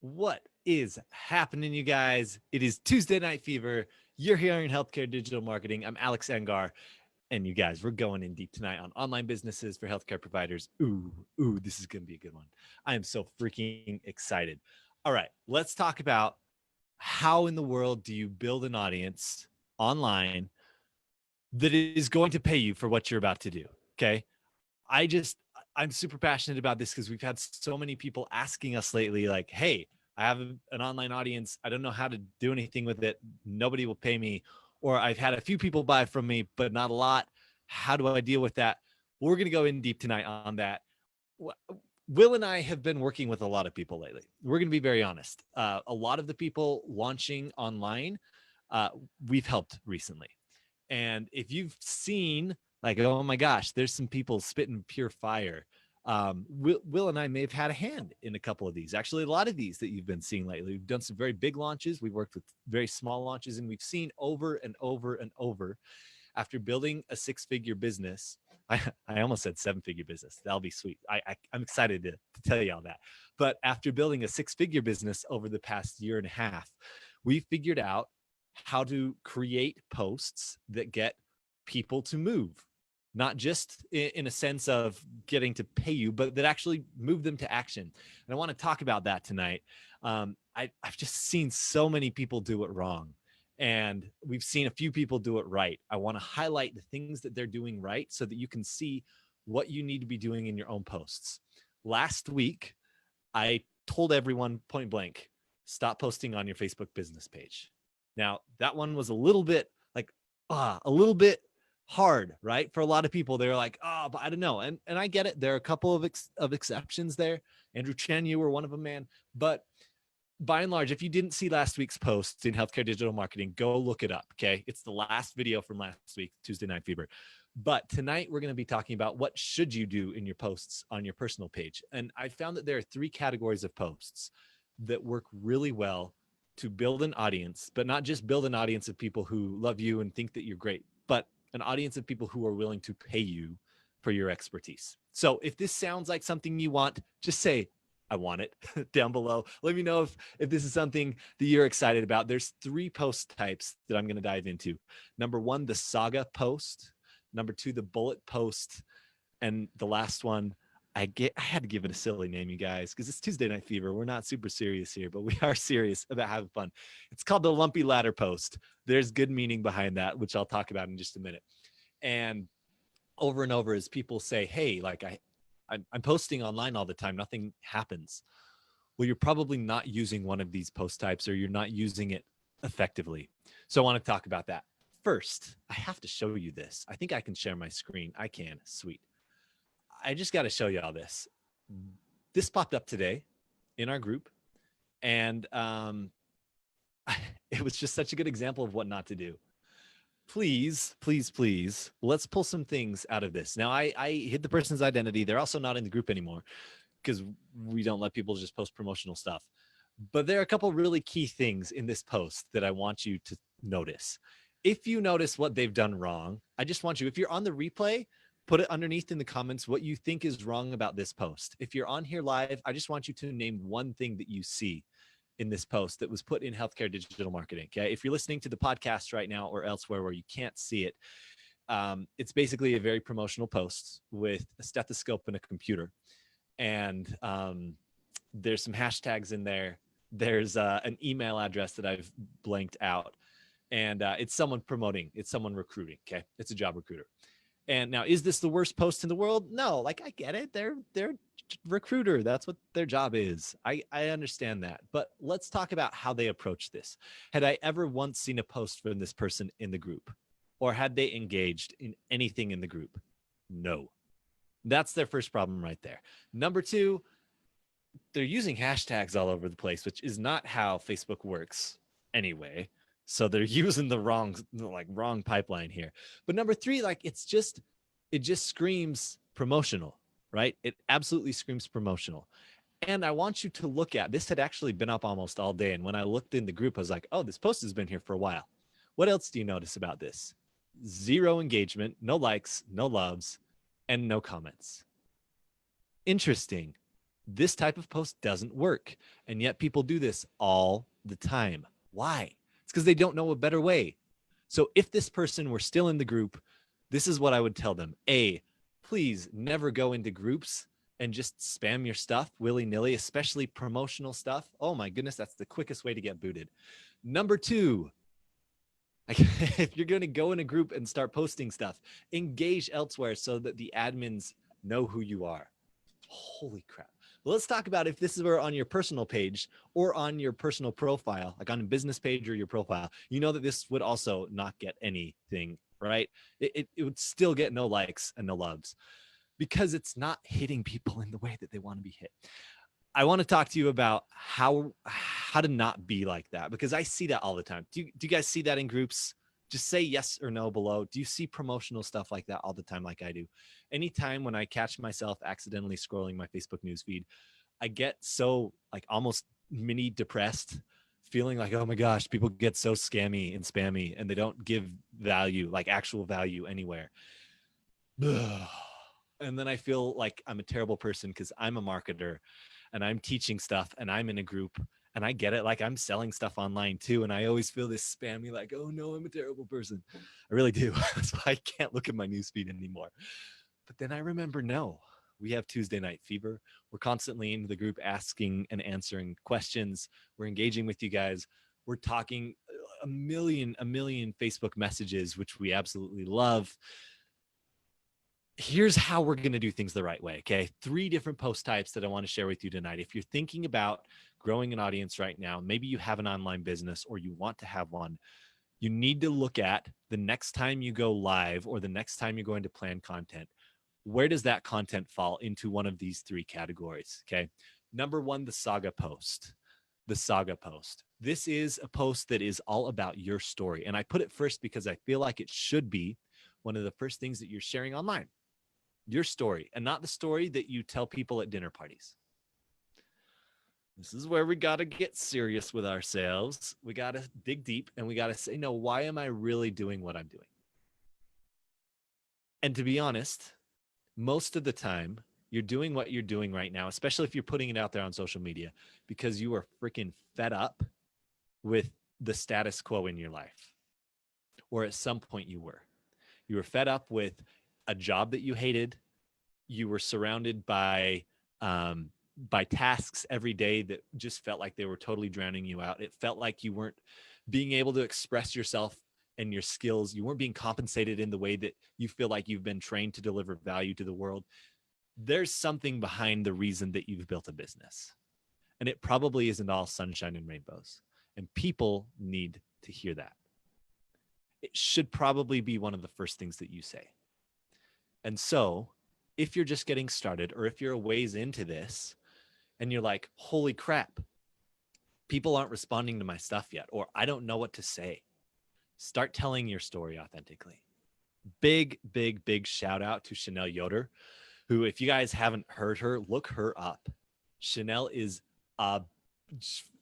What is happening, you guys? It is Tuesday Night Fever. You're here in healthcare digital marketing. I'm 𝗏𝗏𝗏. And you guys, we're going in deep tonight on online businesses for healthcare providers. Ooh, this is going to be a good one. I am so freaking excited. All right, let's talk about how in the world do you build an audience online that is going to pay you for what you're about to do, okay? I'm super passionate about this because we've had so many people asking us lately, like, hey, I have an online audience. I don't know how to do anything with it. Nobody will pay me. Or I've had a few people buy from me, but not a lot. How do I deal with that? We're going to go in deep tonight on that. Will and I have been working with a lot of people lately. We're going to be very honest. A lot of the people launching online, we've helped recently. And if you've seen, like, oh my gosh, there's some people spitting pure fire. Will and I may have had a hand in a couple of these. Actually, a lot of these that you've been seeing lately. We've done some very big launches. We've worked with very small launches, and we've seen over and over and over, after building a six-figure business, I almost said seven-figure business. That'll be sweet. I'm excited to tell you all that. But after building a six-figure business over the past year and a half, we figured out how to create posts that get people to move, not just in a sense of getting to pay you, but that actually move them to action. And I want to talk about that tonight. I've just seen so many people do it wrong, and we've seen a few people do it right. I want to highlight the things that they're doing right so that you can see what you need to be doing in your own posts. Last week, I told everyone point blank, stop posting on your Facebook business page. Now, that one was a little bit like, a little bit hard, right? For a lot of people, they're like, but I don't know. And I get it. There are a couple of exceptions there. Andrew Chen, you were one of them, man. But by and large, if you didn't see last week's post in healthcare digital marketing, go look it up, okay? It's the last video from last week, Tuesday Night Fever. But tonight, we're going to be talking about what should you do in your posts on your personal page. And I found that there are three categories of posts that work really well to build an audience, but not just build an audience of people who love you and think that you're great, but an audience of people who are willing to pay you for your expertise. So if this sounds like something you want, just say, I want it down below. Let me know if this is something that you're excited about. There's three post types that I'm going to dive into. Number one, the saga post. Number two, the bullet post. And the last one, I had to give it a silly name, you guys, because it's Tuesday Night Fever. We're not super serious here, but we are serious about having fun. It's called the lumpy ladder post. There's good meaning behind that, which I'll talk about in just a minute. And over and over, as people say, hey, like I'm posting online all the time, nothing happens. Well, you're probably not using one of these post types, or you're not using it effectively. So I want to talk about that. First, I have to show you this. I think I can share my screen. I can. Sweet. I just got to show you all this. This popped up today in our group, and it was just such a good example of what not to do. Please, let's pull some things out of this. Now, I hid the person's identity. They're also not in the group anymore because we don't let people just post promotional stuff. But there are a couple really key things in this post that I want you to notice. If you notice what they've done wrong, I just want you, if you're on the replay, put it underneath in the comments what you think is wrong about this post. If you're on here live, I just want you to name one thing that you see in this post that was put in healthcare digital marketing. Okay. If you're listening to the podcast right now or elsewhere where you can't see it, it's basically a very promotional post with a stethoscope and a computer. And there's some hashtags in there. There's an email address that I've blanked out, and it's someone promoting, it's someone recruiting. Okay. It's a job recruiter. And now, is this the worst post in the world? No, like, I get it. They're recruiter. That's what their job is. I understand that. But let's talk about how they approach this. Had I ever once seen a post from this person in the group? Or had they engaged in anything in the group? No. That's their first problem right there. Number two, they're using hashtags all over the place, which is not how Facebook works anyway. So they're using the wrong pipeline here. But number three, like, it just screams promotional, right? It absolutely screams promotional. And I want you to look at, this had actually been up almost all day. And when I looked in the group, I was like, oh, this post has been here for a while. What else do you notice about this? Zero engagement, no likes, no loves, and no comments. Interesting. This type of post doesn't work. And yet people do this all the time. Why? It's because they don't know a better way. So if this person were still in the group, this is what I would tell them. A, please never go into groups and just spam your stuff willy-nilly, especially promotional stuff. Oh my goodness, that's the quickest way to get booted. Number two, if you're going to go in a group and start posting stuff, engage elsewhere so that the admins know who you are. Holy crap. Well, let's talk about if this is on your personal page or on your personal profile, like on a business page or your profile, you know that this would also not get anything, right? It would still get no likes and no loves because it's not hitting people in the way that they want to be hit. I want to talk to you about how to not be like that, because I see that all the time. Do you guys see that in groups? Just say yes or no below. Do you see promotional stuff like that all the time like I do? Anytime when I catch myself accidentally scrolling my Facebook newsfeed, I get so like almost mini depressed, feeling like, oh my gosh, people get so scammy and spammy and they don't give value, like actual value anywhere. And then I feel like I'm a terrible person because I'm a marketer and I'm teaching stuff and I'm in a group and I get it. Like I'm selling stuff online too. And I always feel this spammy, like, oh no, I'm a terrible person. I really do. That's why I can't look at my newsfeed anymore. But then I remember, no, we have Tuesday Night Fever. We're constantly in the group asking and answering questions. We're engaging with you guys. We're talking a million Facebook messages, which we absolutely love. Here's how we're going to do things the right way. Okay. 3 different post types that I want to share with you tonight. If you're thinking about growing an audience right now, maybe you have an online business or you want to have one, you need to look at the next time you go live or the next time you're going to plan content. Where does that content fall into one of these 3 categories? Okay. Number 1, the saga post. The saga post. This is a post that is all about your story. And I put it first because I feel like it should be one of the first things that you're sharing online. Your story, and not the story that you tell people at dinner parties. This is where we got to get serious with ourselves. We got to dig deep and we got to say, no, why am I really doing what I'm doing? And to be honest, most of the time, you're doing what you're doing right now, especially if you're putting it out there on social media, because you are freaking fed up with the status quo in your life. Or at some point you were. You were fed up with a job that you hated. You were surrounded by tasks every day that just felt like they were totally drowning you out. It felt like you weren't being able to express yourself and your skills. You weren't being compensated in the way that you feel like you've been trained to deliver value to the world. There's something behind the reason that you've built a business. And it probably isn't all sunshine and rainbows. And people need to hear that. It should probably be one of the first things that you say. And so if you're just getting started, or if you're a ways into this and you're like, holy crap, people aren't responding to my stuff yet, or I don't know what to say, start telling your story authentically. Big shout out to Chanel Yoder, who, if you guys haven't heard her, look her up. Chanel is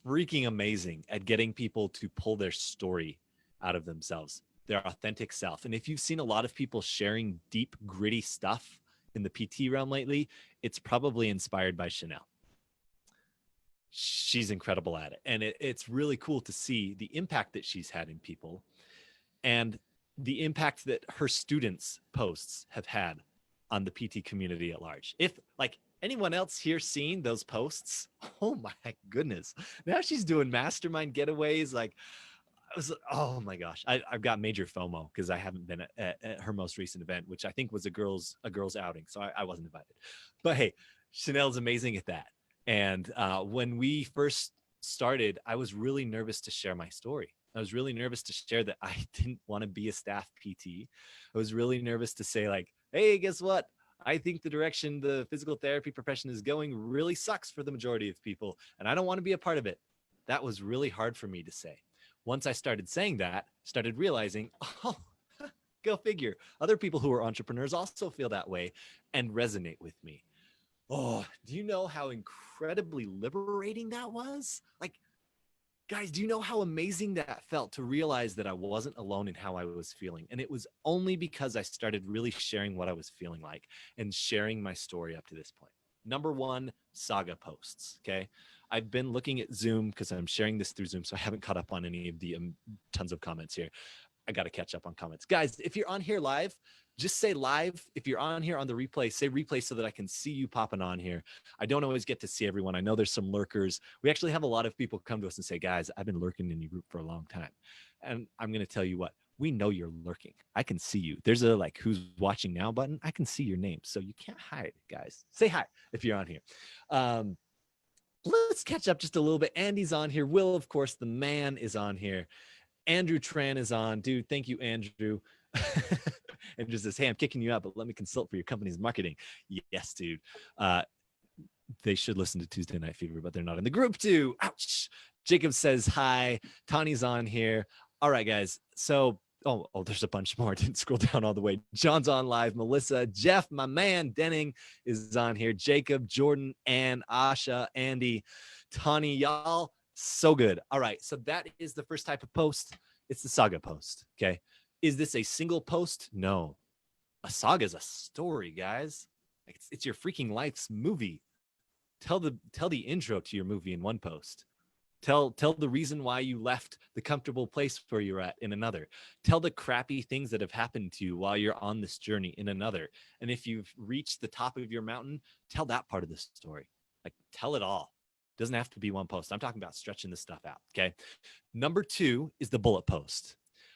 freaking amazing at getting people to pull their story out of themselves, their authentic self. And if you've seen a lot of people sharing deep, gritty stuff in the PT realm lately, it's probably inspired by Chanel. She's incredible at it. And it's really cool to see the impact that she's had in people and the impact that her students' posts have had on the PT community at large. If like anyone else here seen those posts, oh my goodness. Now she's doing mastermind getaways. Like, oh my gosh, I've got major FOMO because I haven't been at her most recent event, which I think was a girls outing. So I wasn't invited. But hey, Chanel's amazing at that. And when we first started, I was really nervous to share my story. I was really nervous to share that I didn't want to be a staff PT. I was really nervous to say like, hey, guess what? I think the direction the physical therapy profession is going really sucks for the majority of people, and I don't want to be a part of it. That was really hard for me to say. Once I started saying that, started realizing, oh, go figure. Other people who are entrepreneurs also feel that way and resonate with me. Oh, do you know how incredibly liberating that was? Like, guys, do you know how amazing that felt to realize that I wasn't alone in how I was feeling? And it was only because I started really sharing what I was feeling like and sharing my story up to this point. Number one, saga posts. Okay. I've been looking at Zoom because I'm sharing this through Zoom, so I haven't caught up on any of the tons of comments here. I got to catch up on comments. Guys, if you're on here live, just say live. If you're on here on the replay, say replay so that I can see you popping on here. I don't always get to see everyone. I know there's some lurkers. We actually have a lot of people come to us and say, guys, I've been lurking in your group for a long time. And I'm going to tell you what, we know you're lurking. I can see you. There's a like who's watching now button. I can see your name. So you can't hide, guys. Say hi if you're on here. Let's catch up just a little bit. Andy's on here. Will, of course, the man is on here. Andrew Tran is on. Dude, thank you, Andrew. Andrew says, hey, I'm kicking you out, but let me consult for your company's marketing. Yes, dude. They should listen to Tuesday Night Fever, but they're not in the group too. Ouch. Jacob says hi. Tawny's on here. All right, guys. So, oh, there's a bunch more. I didn't scroll down all the way. John's on live. Melissa, Jeff, my man, Denning is on here. Jacob, Jordan, Ann, Asha, Andy, Tawny, y'all. So good. All right. So that is the first type of post. It's the saga post. Okay. Is this a single post? No. A saga is a story, guys. It's your freaking life's movie. Tell the intro to your movie in one post. Tell the reason why you left the comfortable place where you're at in another. Tell the crappy things that have happened to you while you're on this journey in another. And if you've reached the top of your mountain, tell that part of the story. Like, tell it all. Doesn't have to be one post. I'm talking about stretching this stuff out. Okay. Number two is the bullet post.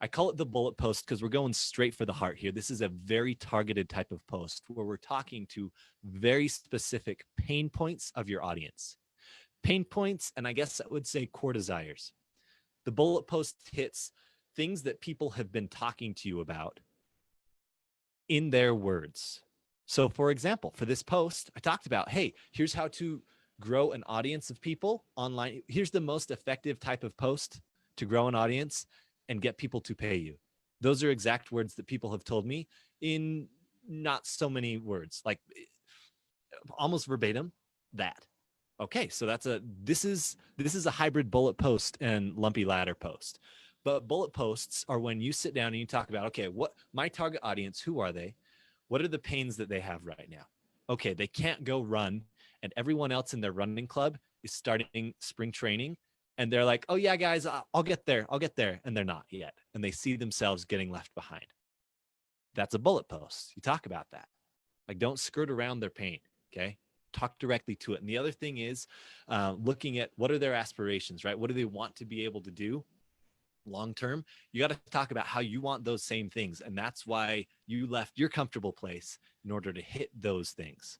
I call it the bullet post because we're going straight for the heart here. This is a very targeted type of post where we're talking to very specific pain points of your audience. Pain points, and I guess I would say core desires. The bullet post hits things that people have been talking to you about in their words. So for example, for this post, I talked about, hey, here's how to grow an audience of people online. Here's the most effective type of post to grow an audience and get people to pay you. Those are exact words that people have told me in not so many words, like almost verbatim that. Okay, so this is a hybrid bullet post and lumpy ladder post. But bullet posts are when you sit down and you talk about, okay, what my target audience, who are they? What are the pains that they have right now? Okay, they can't go run, and everyone else in their running club is starting spring training, and they're like, oh yeah, guys, I'll get there, and they're not yet, and they see themselves getting left behind. That's a bullet post. You talk about that. Like, don't skirt around their pain, okay? Talk directly to it. And the other thing is looking at what are their aspirations, right? What do they want to be able to do long term? You got to talk about how you want those same things. And that's why you left your comfortable place in order to hit those things.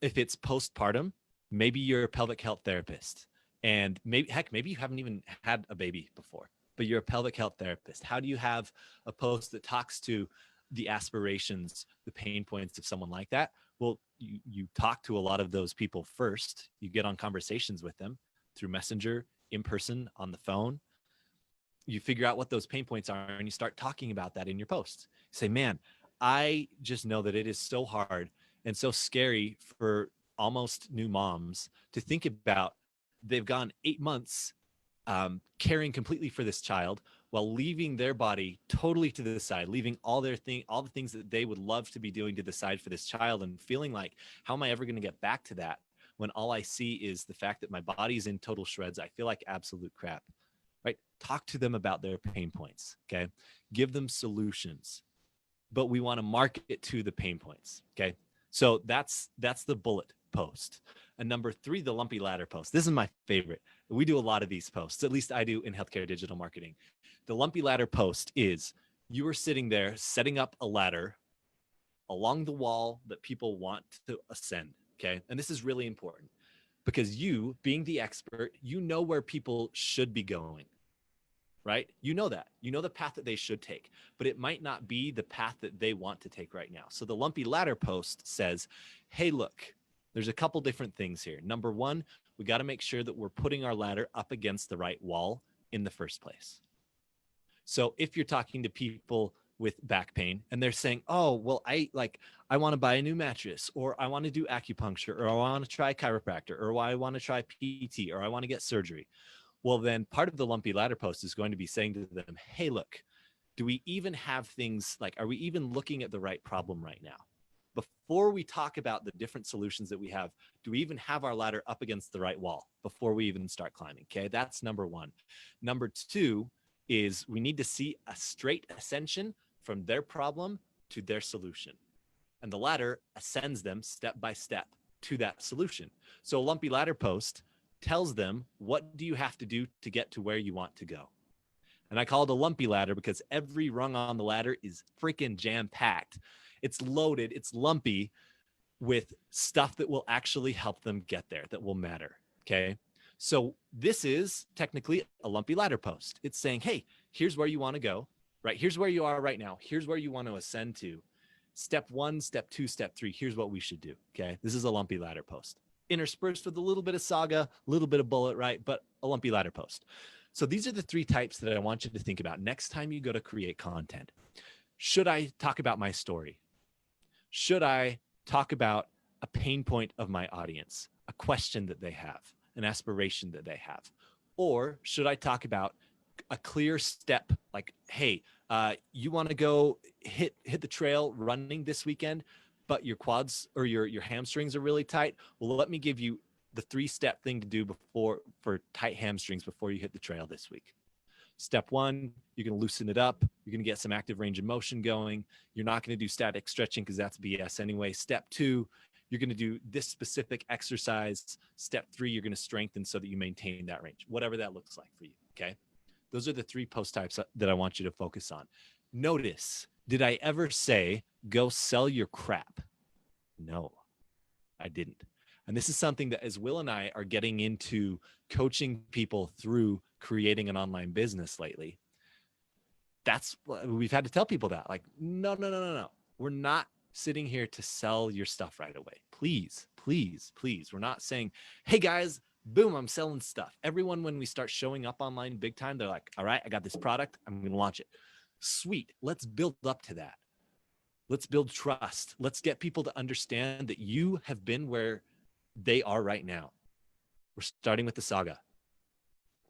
If it's postpartum, maybe you're a pelvic health therapist. And maybe you haven't even had a baby before, but you're a pelvic health therapist. How do you have a post that talks to the aspirations, the pain points of someone like that? Well, you talk to a lot of those people first. You get on conversations with them through Messenger, in person, on the phone. You figure out what those pain points are, and you start talking about that in your posts. You say, man, I just know that it is so hard and so scary for almost new moms to think about. They've gone 8 months caring completely for this child while leaving their body totally to the side, leaving all the things that they would love to be doing to the side for this child, and feeling like, how am I ever going to get back to that when all I see is the fact that my body's in total shreds? I feel like absolute crap, right? Talk to them about their pain points, okay? Give them solutions, but we want to market to the pain points, okay? So that's the bullet post. And number three, the lumpy ladder post. This is my favorite. We do a lot of these posts, at least I do in healthcare digital marketing. The lumpy ladder post is you are sitting there setting up a ladder along the wall that people want to ascend, okay? And this is really important because you, being the expert, you know where people should be going, right? You know that. You know the path that they should take, but it might not be the path that they want to take right now. So the lumpy ladder post says, hey, look, there's a couple different things here. Number one, we got to make sure that we're putting our ladder up against the right wall in the first place. So if you're talking to people with back pain and they're saying, oh, well, I want to buy a new mattress, or I want to do acupuncture, or I want to try chiropractor, or I want to try PT, or I want to get surgery. Well, then part of the lumpy ladder post is going to be saying to them, hey, look, do we even have things like, are we even looking at the right problem right now? before we talk about the different solutions that we have, do we even have our ladder up against the right wall before we even start climbing? Okay, that's number one. Number two is we need to see a straight ascension from their problem to their solution. And the ladder ascends them step by step to that solution. So a lumpy ladder post tells them, what do you have to do to get to where you want to go? And I call it a lumpy ladder because every rung on the ladder is freaking jam-packed. It's loaded, it's lumpy with stuff that will actually help them get there, that will matter, okay? So this is technically a lumpy ladder post. It's saying, hey, here's where you want to go, right? Here's where you are right now. Here's where you want to ascend to. Step 1, step 2, step 3, here's what we should do, okay? This is a lumpy ladder post. Interspersed with a little bit of saga, a little bit of bullet, right? But a lumpy ladder post. So these are the 3 types that I want you to think about next time you go to create content. Should I talk about my story? Should I talk about a pain point of my audience, a question that they have, an aspiration that they have? Or should I talk about a clear step like, hey, you want to go hit the trail running this weekend, but your quads or your hamstrings are really tight? Well, let me give you the 3-step thing to do for tight hamstrings before you hit the trail this week. Step 1, you're going to loosen it up. You're going to get some active range of motion going. You're not going to do static stretching because that's BS anyway. Step 2, you're going to do this specific exercise. Step 3, you're going to strengthen so that you maintain that range, whatever that looks like for you, okay? Those are the 3 post types that I want you to focus on. Notice, did I ever say, go sell your crap? No, I didn't. And this is something that as Will and I are getting into coaching people through creating an online business lately, we've had to tell people that, like, no. We're not sitting here to sell your stuff right away. Please, please, please. We're not saying, hey guys, boom, I'm selling stuff. Everyone, when we start showing up online big time, they're like, all right, I got this product. I'm going to launch it. Sweet. Let's build up to that. Let's build trust. Let's get people to understand that you have been where they are right now. We're starting with the saga.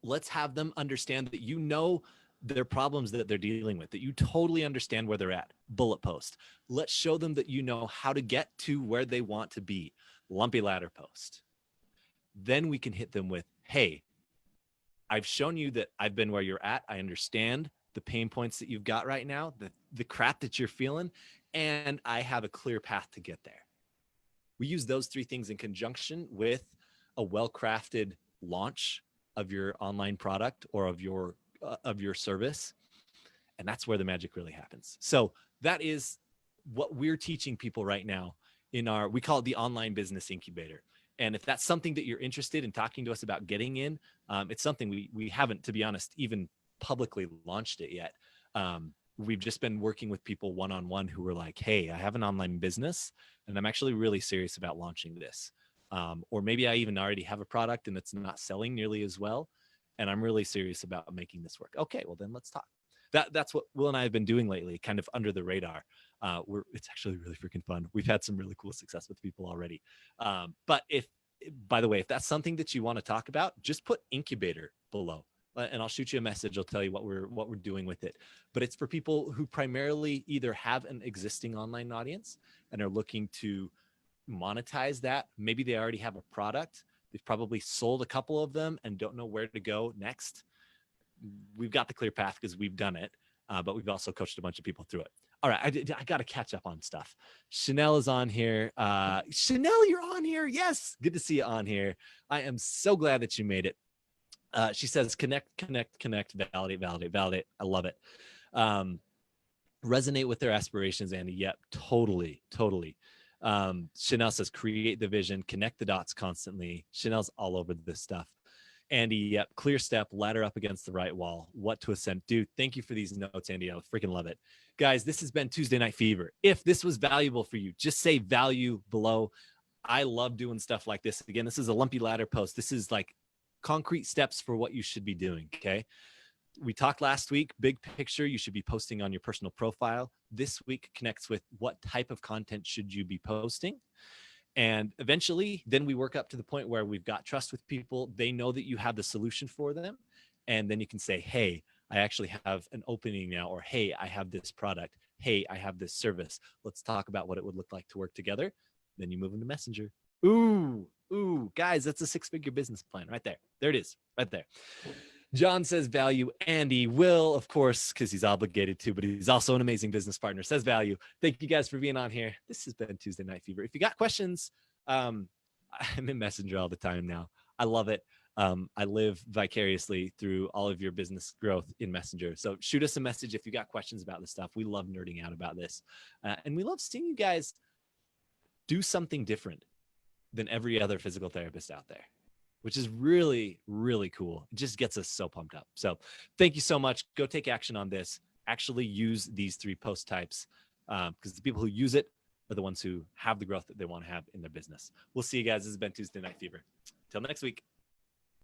Let's have them understand that you know their problems that they're dealing with, that you totally understand where they're at. Bullet post. Let's show them that you know how to get to where they want to be. Lumpy ladder post. Then we can hit them with, hey, I've shown you that I've been where you're at. I understand the pain points that you've got right now, the crap that you're feeling, and I have a clear path to get there. We use those 3 things in conjunction with a well-crafted launch of your online product or of your service. And that's where the magic really happens. So that is what we're teaching people right now we call it the Online Business Incubator. And if that's something that you're interested in talking to us about getting in, it's something we haven't, to be honest, even publicly launched it yet. We've just been working with people one-on-one who were like, hey, I have an online business and I'm actually really serious about launching this. Or maybe I even already have a product and it's not selling nearly as well, and I'm really serious about making this work. Okay, well then let's talk. That's what Will and I have been doing lately, kind of under the radar. It's actually really freaking fun. We've had some really cool success with people already. But by the way, if that's something that you want to talk about, just put incubator below and I'll shoot you a message. I'll tell you what we're doing with it. But it's for people who primarily either have an existing online audience and are looking to monetize that. Maybe they already have a product. They've probably sold a couple of them and don't know where to go next. We've got the clear path because we've done it, but we've also coached a bunch of people through it. All right, I got to catch up on stuff. Chanel is on here. Chanel, you're on here. Yes, good to see you on here. I am so glad that you made it. She says, connect, validate. I love it. Resonate with their aspirations, Andy. Yep, totally. Chanel says, create the vision, connect the dots constantly. Chanel's all over this stuff. Andy, yep, clear step, ladder up against the right wall, what to ascend. Dude, thank you for these notes, Andy. I freaking love it. Guys, this has been Tuesday Night Fever. If this was valuable for you, just say value below. I love doing stuff like this. Again, this is a lumpy ladder post. This is like concrete steps for what you should be doing, okay? We talked last week, big picture, you should be posting on your personal profile. This week connects with what type of content should you be posting. And eventually, then we work up to the point where we've got trust with people. They know that you have the solution for them. And then you can say, hey, I actually have an opening now, or hey, I have this product. hey, I have this service. Let's talk about what it would look like to work together. Then you move into Messenger. Ooh, guys, that's a six-figure business plan right there. There it is, right there. John says value, and he will, of course, because he's obligated to, but he's also an amazing business partner, says value. Thank you guys for being on here. This has been Tuesday Night Fever. If you got questions, I'm in Messenger all the time now. I love it. I live vicariously through all of your business growth in Messenger. So shoot us a message if you got questions about this stuff. We love nerding out about this. And we love seeing you guys do something different than every other physical therapist out there, which is really, really cool. It just gets us so pumped up. So thank you so much. Go take action on this. Actually use these 3 post types because the people who use it are the ones who have the growth that they want to have in their business. We'll see you guys. This has been Tuesday Night Fever. Till next week.